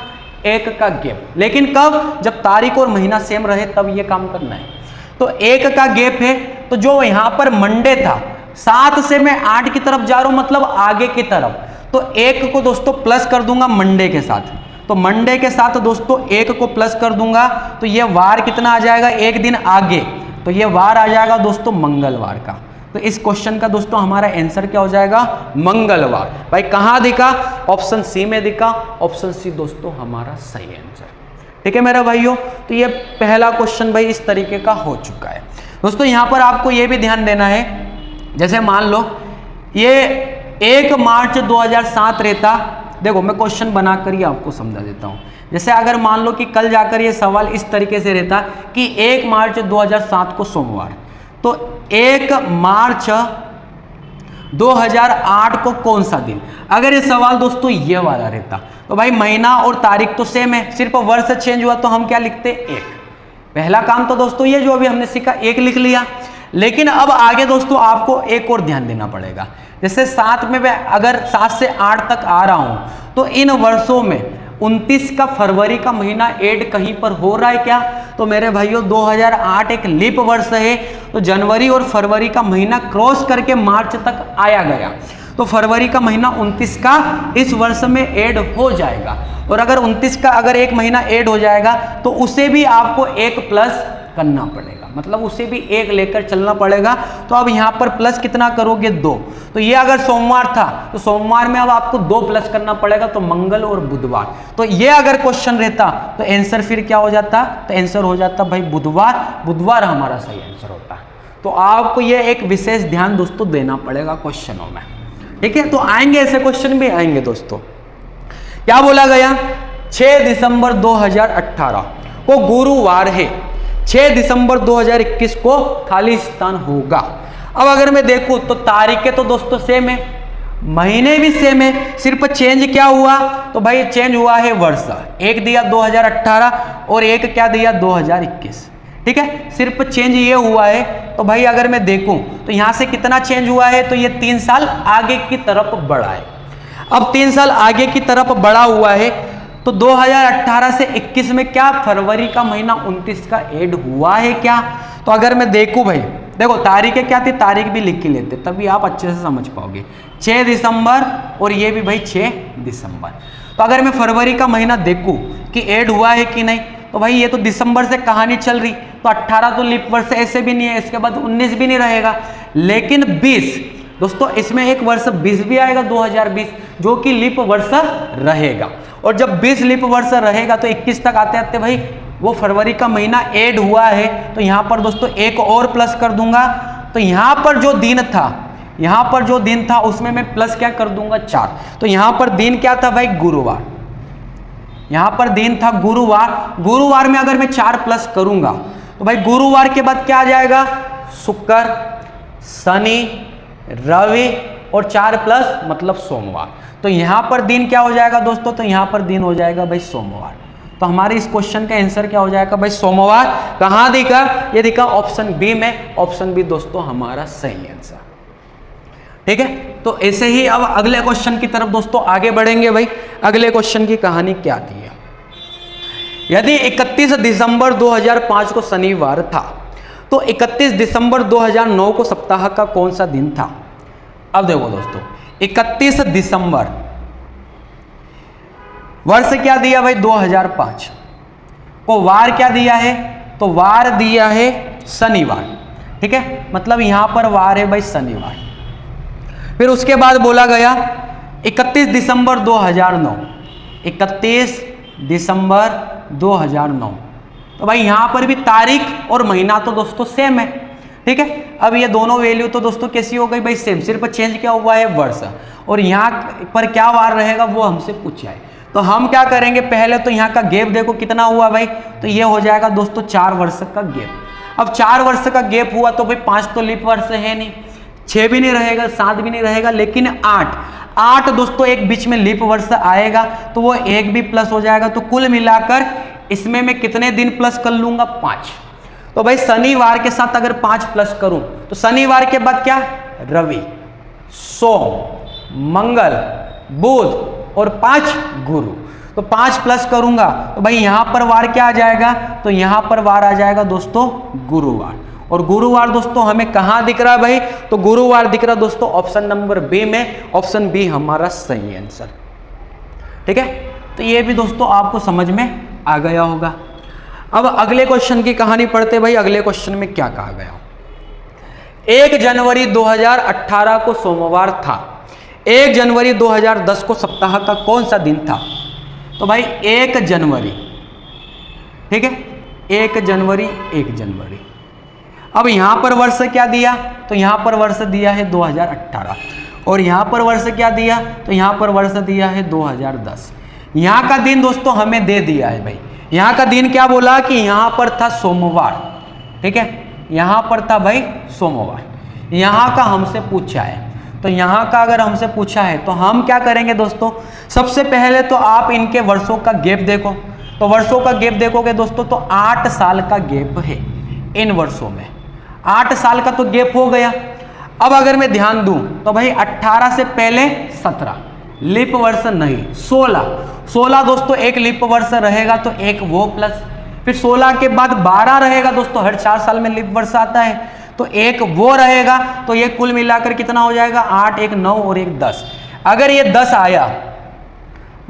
1 का गैप। लेकिन कब, जब तारीख और महीना सेम रहे तब ये काम करना है। तो 1 का गैप है, तो जो यहाँ पर मंडे था 7 से मैं 8 की तरफ जा रहा हूं, मतलब आगे की तरफ, तो 1 को दोस्तों प्लस कर दूंगा मंडे के साथ। तो मंडे के साथ दोस्तों 1 को प्लस कर दूंगा तो ये वार कितना आ जाएगा, 1 दिन आगे, तो ये वार आ जाएगा दोस्तों मंगलवार का। तो इस क्वेश्चन का दोस्तों हमारा आंसर क्या हो जाएगा, मंगलवार। भाई कहां दिखा, ऑप्शन सी में दिखा, ऑप्शन सी दोस्तों हमारा सही आंसर, ठीक है मेरा भाइयों। तो ये पहला क्वेश्चन भाई इस तरीके का हो चुका है दोस्तों। यहां पर आपको ये भी ध्यान देना है, जैसे मान लो ये 1 मार्च 2007 रहता, देखो मैं क्वेश्चन बनाकर ही आपको समझा देता हूं। जैसे अगर मान लो कि कल जाकर ये सवाल इस तरीके से रहता कि 1 मार्च 2007 को सोमवार, तो 1 मार्च 2008 को कौन सा दिन। अगर ये सवाल दोस्तों ये वाला रहता तो भाई महीना और तारीख तो सेम है, सिर्फ वर्ष चेंज हुआ, तो हम क्या लिखते 1। पहला काम तो दोस्तों ये जो अभी हमने सीखा 1 लिख लिया। लेकिन अब आगे दोस्तों आपको एक और ध्यान देना पड़ेगा। जैसे 7 में मैं अगर 7 से 8 तक आ रहा हूं तो इन वर्षों में 29 का फरवरी का महीना ऐड कहीं पर हो रहा है क्या, तो मेरे भाइयों 2008 एक लीप वर्ष है, तो जनवरी और फरवरी का महीना क्रॉस करके मार्च तक आया गया, तो फरवरी का महीना 29 का इस वर्ष में ऐड हो जाएगा। और अगर 29 का अगर एक महीना ऐड हो जाएगा तो उसे भी आपको 1 प्लस करना पड़ेगा, मतलब उसे भी 1 लेकर चलना पड़ेगा। तो अब यहाँ पर प्लस कितना करोगे 2, तो ये अगर सोमवार था तो सोमवार में अब आपको 2 प्लस करना पड़ेगा, तो मंगल और बुधवार। तो ये अगर क्वेश्चन रहता तो आंसर फिर क्या हो जाता, तो आंसर हो जाता भाई बुधवार, बुधवार हमारा सही आंसर होता। तो आपको ये एक विशेष ध्यान दोस्तों देना पड़ेगा क्वेश्चनों में, ठीक है। तो आएंगे ऐसे क्वेश्चन भी आएंगे दोस्तों। क्या बोला गया, 6 दिसंबर 2018 को गुरुवार है, 6 दिसंबर 2021 को खाली स्थान होगा। अब अगर मैं देखूं तो तारीखें तो दोस्तों सेम है, महीने भी सेम है, सिर्फ चेंज क्या हुआ, तो भाई चेंज हुआ है वर्ष। एक दिया 2018 और एक क्या दिया 2021, ठीक है, सिर्फ चेंज ये हुआ है। तो भाई अगर मैं देखूं तो यहां से कितना चेंज हुआ है, तो ये 3 साल आगे की तरफ बढ़ा है। अब 3 साल आगे की तरफ बढ़ा हुआ है, तो 2018 से 21 में क्या फरवरी का महीना 29 का ऐड हुआ है क्या? तो अगर मैं देखूं भाई, देखो तारीखें क्या थी, तारीख भी लिख के लेते तभी आप अच्छे से समझ पाओगे। 6 दिसंबर और ये भी भाई 6 दिसंबर। तो अगर मैं फरवरी का महीना देखूं कि ऐड हुआ है कि नहीं, तो भाई ये तो दिसंबर से कहानी चल रही, तो 18 तो लीप वर्ष ऐसे भी नहीं है, इसके बाद 19 भी नहीं रहेगा, लेकिन 20 दोस्तों इसमें एक वर्ष 20 भी आएगा 2020, जो कि लीप वर्ष रहेगा। और जब 20 लीप वर्ष रहेगा तो 21 तक आते आते भाई वो फरवरी का महीना ऐड हुआ है, तो यहाँ पर दोस्तों एक और प्लस कर दूंगा। तो यहाँ पर जो दिन था, यहाँ पर जो दिन था उसमें मैं प्लस क्या कर दूंगा 4। तो यहाँ पर दिन क्या था भाई गुरुवार, यहाँ पर दिन था गुरुवार। गुरुवार में अगर मैं 4 प्लस करूंगा तो भाई गुरुवार के बाद क्या आ जाएगा, शुक्र, शनि, रवि और 4 प्लस मतलब सोमवार। तो यहां पर दिन क्या हो जाएगा दोस्तों, तो यहां पर दिन हो जाएगा भाई सोमवार। तो हमारे इस क्वेश्चन का आंसर क्या हो जाएगा भाई सोमवार। कहां दिखा, ये दिखा ऑप्शन बी में। ऑप्शन बी दोस्तों हमारा सही आंसर, ठीक है। तो ऐसे ही अब अगले क्वेश्चन की तरफ दोस्तों आगे बढ़ेंगे। भाई अगले क्वेश्चन की कहानी क्या थी, यदि 31 दिसंबर 2005 को शनिवार था तो 31 दिसंबर 2009 को सप्ताह का कौन सा दिन था? अब देखो दोस्तों 31 दिसंबर, वर्ष क्या दिया भाई 2005 को, वार क्या दिया है, तो वार दिया है शनिवार, ठीक है, मतलब यहां पर वार है भाई शनिवार। फिर उसके बाद बोला गया 31 दिसंबर 2009, 31 दिसंबर 2009। तो भाई यहां पर भी तारीख और महीना तो दोस्तों सेम है, ठीक है। अब ये दोनों वैल्यू तो दोस्तों कैसी हो गई भाई सेम, सिर्फ चेंज क्या हुआ है वर्ष, और यहाँ पर क्या वार रहेगा वो हमसे पूछा है। तो हम क्या करेंगे, पहले तो यहाँ का गैप देखो कितना हुआ भाई, तो ये हो जाएगा दोस्तों 4 वर्ष का गैप। अब 4 वर्ष का गैप हुआ तो भाई 5 तो लीप वर्ष है नहीं, 6 भी नहीं रहेगा, 7 भी नहीं रहेगा, लेकिन 8 दोस्तों एक बीच में लीप वर्ष आएगा, तो वो एक भी प्लस हो जाएगा। तो कुल मिलाकर इसमें मैं कितने दिन प्लस कर लूंगा 5। तो भाई शनिवार के साथ अगर 5 प्लस करूं तो शनिवार के बाद क्या, रवि, सोम, मंगल, बुध और 5 गुरु। तो 5 प्लस करूंगा तो भाई यहां पर वार क्या आ जाएगा, तो यहां पर वार आ जाएगा दोस्तों गुरुवार। और गुरुवार दोस्तों हमें कहां दिख रहा है भाई, तो गुरुवार दिख रहा है दोस्तों ऑप्शन नंबर बी में। ऑप्शन बी हमारा सही आंसर, ठीक है। तो ये भी दोस्तों आपको समझ में आ गया होगा। अब अगले क्वेश्चन की कहानी पढ़ते भाई। अगले क्वेश्चन में क्या कहा गया, 1 जनवरी 2018 को सोमवार था, 1 जनवरी 2010 को सप्ताह का कौन सा दिन था? तो भाई 1 जनवरी, ठीक है, 1 जनवरी, 1 जनवरी। अब यहां पर वर्ष क्या दिया, तो यहां पर वर्ष दिया है 2018, और यहां पर वर्ष क्या दिया, तो यहां पर वर्ष दिया है 2010। यहां का दिन दोस्तों हमें दे दिया है भाई, यहां का दिन क्या बोला कि यहां पर था सोमवार, ठीक है, यहां पर था भाई सोमवार, यहां का हमसे पूछा है। तो यहां का अगर हमसे पूछा है तो हम क्या करेंगे दोस्तों, सबसे पहले तो आप इनके वर्षों का गैप देखो। तो वर्षों का गैप देखोगे दोस्तों तो 8 साल का गैप है इन वर्षों में, 8 साल का तो गैप हो गया। अब अगर मैं ध्यान दूं तो भाई 18 से पहले 17 लीप वर्ष नहीं, 16 दोस्तों एक लीप वर्ष रहेगा तो एक वो प्लस, फिर 16 के बाद 12 रहेगा दोस्तों, हर 4 साल में लीप वर्ष आता है तो एक वो रहेगा। तो ये कुल मिलाकर कितना हो जाएगा, 8, 1 9 और 1 10। अगर ये 10 आया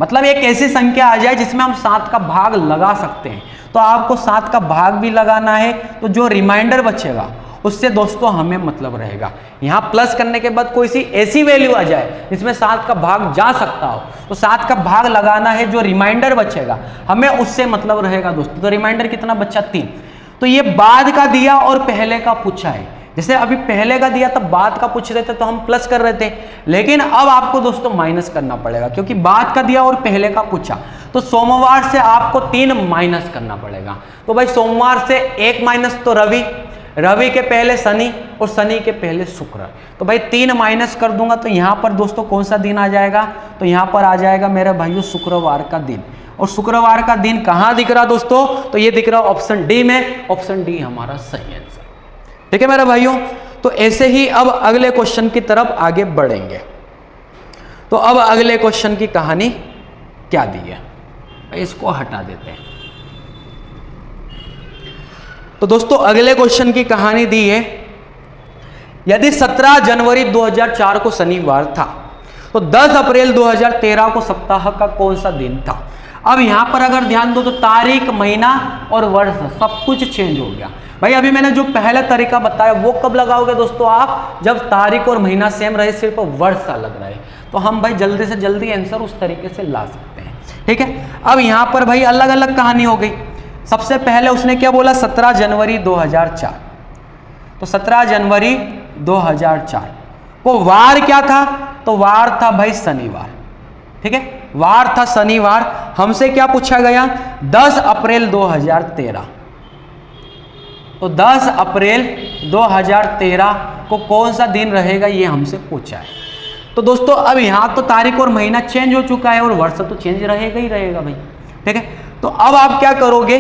मतलब एक ऐसी संख्या आ जाए जिसमें हम 7 का भाग लगा सकते हैं, तो आपको 7 का भाग भी लगाना है। तो जो रिमाइंडर बचेगा उससे दोस्तों हमें मतलब रहेगा। यहाँ प्लस करने के बाद कोई सी ऐसी वैल्यू आ जाए जिसमें 7 का भाग जा सकता हो, तो 7 का भाग लगाना है, जो रिमाइंडर बचेगा हमें उससे मतलब रहेगा दोस्तों। तो रिमाइंडर कितना बचा, 3। तो ये बाद का दिया और पहले का पूछा है, जैसे अभी पहले का दिया तब बाद का पूछ रहे थे तो हम प्लस कर रहे थे, लेकिन अब आपको दोस्तों माइनस करना पड़ेगा क्योंकि बाद का दिया और पहले का पूछा। तो सोमवार से आपको 3 माइनस करना पड़ेगा। तो भाई सोमवार से 1 माइनस तो रवि, रवि के पहले शनि और शनि के पहले शुक्र। तो भाई 3 माइनस कर दूंगा तो यहाँ पर दोस्तों कौन सा दिन आ जाएगा, तो यहाँ पर आ जाएगा मेरे भाइयों शुक्रवार का दिन। और शुक्रवार का दिन कहाँ दिख रहा दोस्तों, तो ये दिख रहा ऑप्शन डी में, ऑप्शन डी हमारा सही आंसर। ठीक है मेरे भाइयों, तो ऐसे ही अब अगले क्वेश्चन की तरफ आगे बढ़ेंगे। तो अब अगले क्वेश्चन की कहानी क्या दी है, इसको हटा देते हैं। तो दोस्तों अगले क्वेश्चन की कहानी दी है, यदि 17 जनवरी 2004 को शनिवार था तो 10 अप्रैल 2013 को सप्ताह का कौन सा दिन था। अब यहां पर अगर ध्यान दो तो तारीख, महीना और वर्ष सब कुछ चेंज हो गया। भाई अभी मैंने जो पहला तरीका बताया वो कब लगाओगे दोस्तों आप, जब तारीख और महीना सेम रहे, सिर्फ वर्ष अलग रहे। तो हम भाई जल्दी से जल्दी आंसर उस तरीके से ला सकते हैं। ठीक है, अब यहां पर भाई अलग अलग कहानी हो गई। सबसे पहले उसने क्या बोला, 17 जनवरी 2004। तो 17 जनवरी 2004 को वार क्या था, तो वार था भाई शनिवार। ठीक है, वार था शनिवार। हमसे क्या पूछा गया, 10 अप्रैल 2013। तो 10 अप्रैल 2013 को कौन सा दिन रहेगा, ये हमसे पूछा है। तो दोस्तों अब यहां तो तारीख और महीना चेंज हो चुका है और वर्ष तो चेंज रहेगा ही रहेगा भाई। ठीक है, तो अब आप क्या करोगे,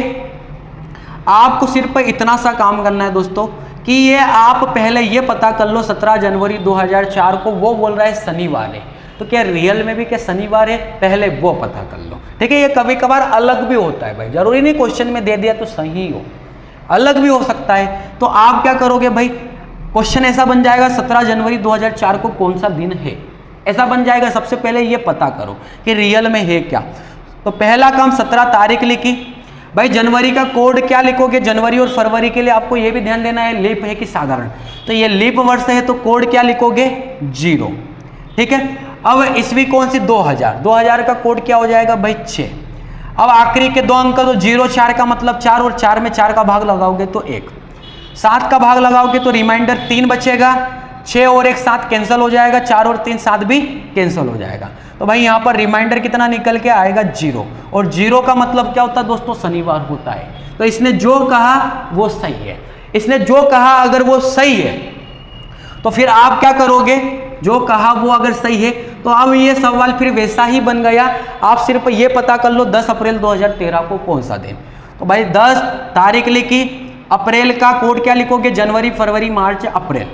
आपको सिर्फ इतना सा काम करना है दोस्तों कि ये आप पहले ये पता कर लो 17 जनवरी 2004 को वो बोल रहा है शनिवार है, तो क्या रियल में भी क्या शनिवार है, पहले वो पता कर लो। ठीक है, ये कभी कभार अलग भी होता है भाई, जरूरी नहीं क्वेश्चन में दे दिया तो सही हो, अलग भी हो सकता है। तो आप क्या करोगे भाई, क्वेश्चन ऐसा बन जाएगा 17 जनवरी 2004 को कौन सा दिन है, ऐसा बन जाएगा। सबसे पहले ये पता करो कि रियल में है क्या। तो पहला काम 17 तारीख लिखी भाई। जनवरी का कोड क्या लिखोगे, जनवरी और फरवरी के लिए आपको ये भी ध्यान देना है लीप है कि साधारण। तो ये लीप वर्ष है तो कोड क्या लिखोगे, 0। ठीक है, अब ईस्वी कौन सी, 2000। 2000 का कोड क्या हो जाएगा भाई, 6। अब आखिरी के 2 अंक तो 0, 4 का मतलब 4 और 4 में 4 का भाग लगाओगे तो 1, 7 का भाग लगाओगे तो रिमाइंडर 3 बचेगा। 6 और 1 7 कैंसिल हो जाएगा, 4 और 3 7 भी कैंसिल हो जाएगा। तो भाई यहाँ पर रिमाइंडर कितना निकल के आएगा, 0। और 0 का मतलब क्या होता है दोस्तों, शनिवार होता है। तो इसने जो कहा वो सही है, इसने जो कहा अगर वो सही है तो फिर आप क्या करोगे, जो कहा वो अगर सही है तो अब ये सवाल फिर वैसा ही बन गया। आप सिर्फ ये पता कर लो 10 अप्रैल 2013 को कौन सा दिन। तो भाई 10 तारीख लिखी, अप्रैल का कोड क्या लिखोगे, जनवरी फरवरी मार्च अप्रैल।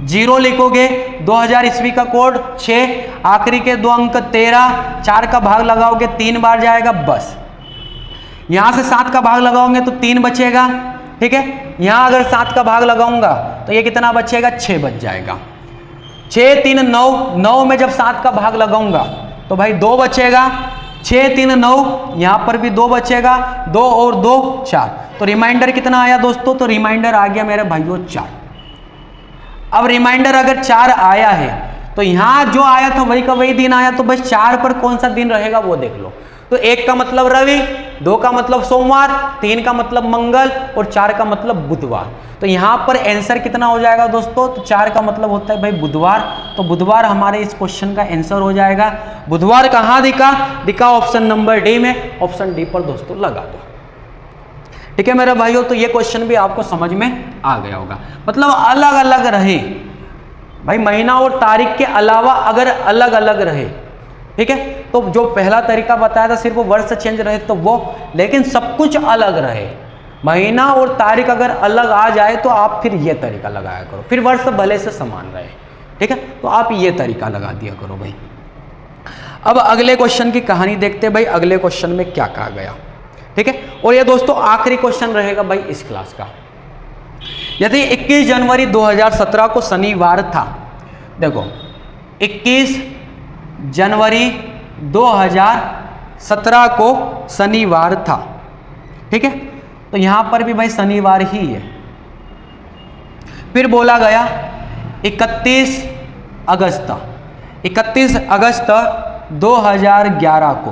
0 लिखोगे, 2000 ईस्वी का कोड 6, आखिरी के 2 अंक 13, 4 का भाग लगाओगे 3 बार जाएगा बस। यहां से 7 का भाग लगाओगे तो 3 बचेगा। ठीक है, यहां अगर 7 का भाग लगाऊंगा तो ये कितना बचेगा, 6 बच जाएगा। 6 3 9, 9 में जब 7 का भाग लगाऊंगा तो भाई 2 बचेगा। 6 3 9, यहां पर भी 2 बचेगा, 2 और 2 4। तो रिमाइंडर कितना आया दोस्तों, तो रिमाइंडर आ गया मेरे भाइयों 4। अब रिमाइंडर अगर 4 आया है तो यहां जो आया था वही का वही दिन आया, तो बस 4 पर कौन सा दिन रहेगा वो देख लो। तो 1 का मतलब रवि, 2 का मतलब सोमवार, 3 का मतलब मंगल और 4 का मतलब बुधवार। तो यहां पर आंसर कितना हो जाएगा दोस्तों, तो 4 का मतलब होता है भाई बुधवार। तो बुधवार हमारे इस क्वेश्चन का आंसर हो जाएगा। बुधवार कहां दिखा ऑप्शन नंबर डी में, ऑप्शन डी पर दोस्तों लगा दो। ठीक है मेरे भाइयों, तो ये क्वेश्चन भी आपको समझ में आ गया होगा। मतलब अलग अलग रहे भाई, महीना और तारीख के अलावा अगर अलग अलग रहे, ठीक है, तो जो पहला तरीका बताया था सिर्फ वर्ष चेंज रहे तो वो, लेकिन सब कुछ अलग रहे, महीना और तारीख अगर अलग आ जाए तो आप फिर ये तरीका लगाया करो, फिर वर्ष भले से समान रहे। ठीक है, तो आप ये तरीका लगा दिया करो भाई। अब अगले क्वेश्चन की कहानी देखते हैं भाई, अगले क्वेश्चन में क्या कहा गया। ठीक है, और ये दोस्तों आखिरी क्वेश्चन रहेगा भाई इस क्लास का। यदि 21 जनवरी 2017 को शनिवार था, देखो 21 जनवरी 2017 को शनिवार था, ठीक है, तो यहां पर भी भाई शनिवार ही है। फिर बोला गया 31 अगस्त 2011 को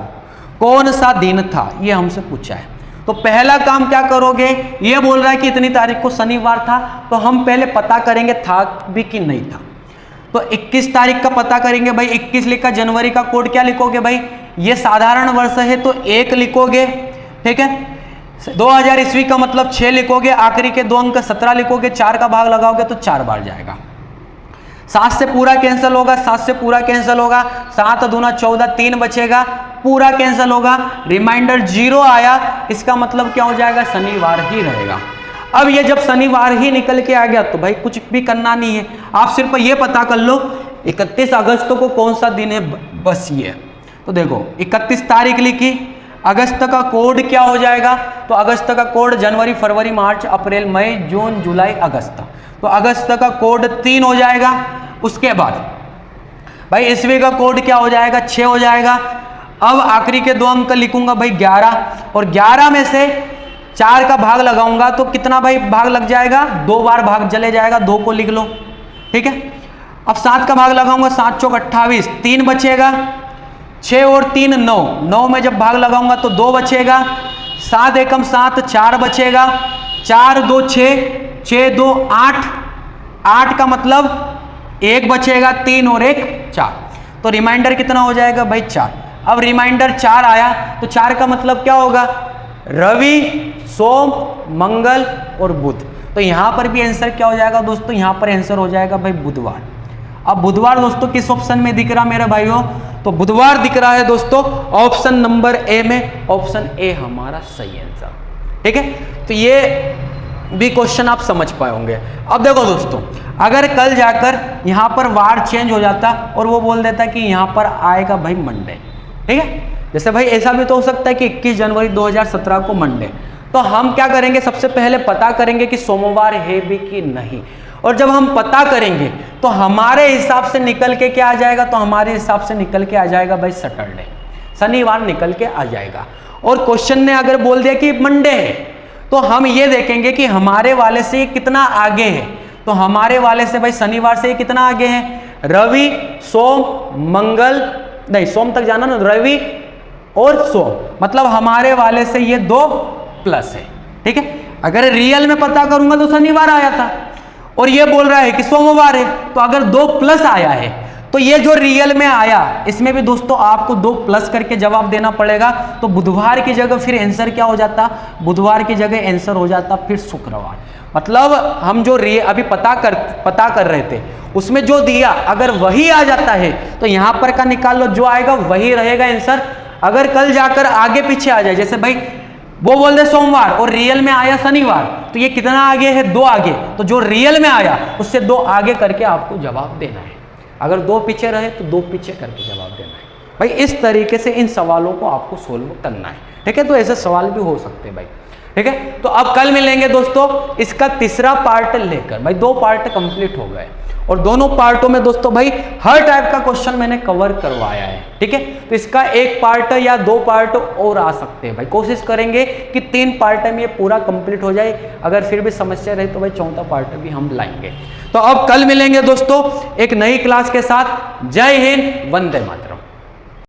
कौन सा दिन था, ये हमसे पूछा है। तो पहला काम क्या करोगे, ये बोल रहा है कि इतनी तारीख को शनिवार था, तो हम पहले पता करेंगे था भी कि नहीं था। तो 21 तारीख का पता करेंगे भाई, 21 लिखा, जनवरी का कोड क्या लिखोगे भाई, ये साधारण वर्ष है तो 1 लिखोगे। ठीक है, 2000 ईस्वी का मतलब 6 लिखोगे, आखिरी के 2 अंक 17 लिखोगे, 4 का भाग लगाओगे तो 4 बार जाएगा। 7 से पूरा कैंसिल होगा, 7 से पूरा कैंसिल होगा, 7 दूना 14, 3 बचेगा, पूरा कैंसिल होगा, रिमाइंडर 0 आया, इसका मतलब क्या हो जाएगा, शनिवार ही रहेगा। अब ये जब शनिवार ही निकल के आ गया तो भाई कुछ भी करना नहीं है, आप सिर्फ ये पता कर लो 31 अगस्त को कौन सा दिन है, बस ये। तो देखो 31 तारीख लिखी, अगस्त का कोड क्या हो जाएगा, तो अगस्त का कोड जनवरी, फरवरी, मार्च, अप्रैल, मई, जून, जुलाई, अगस्त, तो अगस्त का कोड 3 हो जाएगा। उसके बाद भाई ईस्वी का कोड क्या हो जाएगा, 6 हो जाएगा। अब आखिरी के 2 अंक लिखूंगा भाई 11, और 11 में से 4 का भाग लगाऊंगा तो कितना भाई भाग लग जाएगा, 2 बार भाग चले जाएगा, 2 को लिख लो, ठीक है। अब 7 का भाग लगाऊंगा, 7 चौक 28, 3 बचेगा, 6 और 3 9, 9 में जब भाग लगाऊंगा तो 2 बचेगा, 7 एकम 7, 4 बचेगा, 4 2 6, 6 2 8, 8 का मतलब 1 बचेगा, 3 और 1 4, तो रिमाइंडर कितना हो जाएगा भाई 4। अब रिमाइंडर 4 आया तो 4 का मतलब क्या होगा, रवि, सोम, मंगल और बुध, तो यहां पर भी आंसर क्या हो जाएगा दोस्तों, यहां पर आंसर हो जाएगा भाई बुधवार। अब बुधवार दोस्तों किस ऑप्शन में दिख रहा मेरे भाइयों, तो बुधवार दिख रहा है दोस्तों ऑप्शन नंबर ए में, ऑप्शन ए हमारा सही आंसर, ठीक है। तो ये भी क्वेश्चन आप समझ पाए होंगे। अब देखो दोस्तों, अगर कल जाकर यहाँ पर वार चेंज हो जाता और वो बोल देता कि यहाँ पर आएगा भाई मंडे, ठीक है, जैसे भाई ऐसा भी तो हो सकता है कि 21 जनवरी 2017 को मंडे, तो हम क्या करेंगे, सबसे पहले पता करेंगे कि सोमवार है भी कि नहीं, और जब हम पता करेंगे तो हमारे हिसाब से निकल के क्या आ जाएगा, तो हमारे हिसाब से निकल के आ जाएगा भाई सैटरडे, शनिवार निकल के आ जाएगा। और क्वेश्चन ने अगर बोल दिया कि मंडे है तो हम ये देखेंगे कि हमारे वाले से कितना आगे है, तो हमारे वाले से भाई शनिवार से कितना आगे है, रवि, सोम, मंगल, नहीं सोम तक जाना ना, रवि और सोम, मतलब हमारे वाले से ये 2 प्लस है, ठीक है। अगर रियल में पता करूंगा तो शनिवार आया था, और ये बोल रहा है कि सोमवार है, तो अगर 2 प्लस आया है तो ये जो रियल में आया इसमें भी दोस्तों आपको 2 प्लस करके जवाब देना पड़ेगा, तो बुधवार की जगह फिर आंसर क्या हो जाता, बुधवार की जगह आंसर हो जाता फिर शुक्रवार। मतलब हम जो अभी पता कर रहे थे उसमें जो दिया अगर वही आ जाता है तो यहां पर का निकाल लो, जो आएगा वही रहेगा आंसर। अगर कल जाकर आगे पीछे आ जाए, जैसे भाई वो बोल दे सोमवार और रियल में आया शनिवार, तो ये कितना आगे है, 2 आगे, तो जो रियल में आया उससे 2 आगे करके आपको जवाब देना है। अगर 2 पीछे रहे तो 2 पीछे करके जवाब देना है भाई। इस तरीके से इन सवालों को आपको सोल्व करना है, ठीक है। तो ऐसे सवाल भी हो सकते हैं भाई, ठीक है। तो अब कल मिलेंगे दोस्तों इसका तीसरा पार्ट लेकर, भाई 2 पार्ट कंप्लीट हो गए, और दोनों पार्टों में दोस्तों भाई हर टाइप का क्वेश्चन मैंने कवर करवाया है, ठीक है। तो इसका 1 पार्ट या 2 पार्ट और आ सकते हैं भाई, कोशिश करेंगे कि 3 पार्ट में ये पूरा कंप्लीट हो जाए। अगर फिर भी समस्या रहे तो भाई 4था पार्ट भी हम लाएंगे। तो अब कल मिलेंगे दोस्तों एक नई क्लास के साथ। जय हिंद, वंदे मातरम।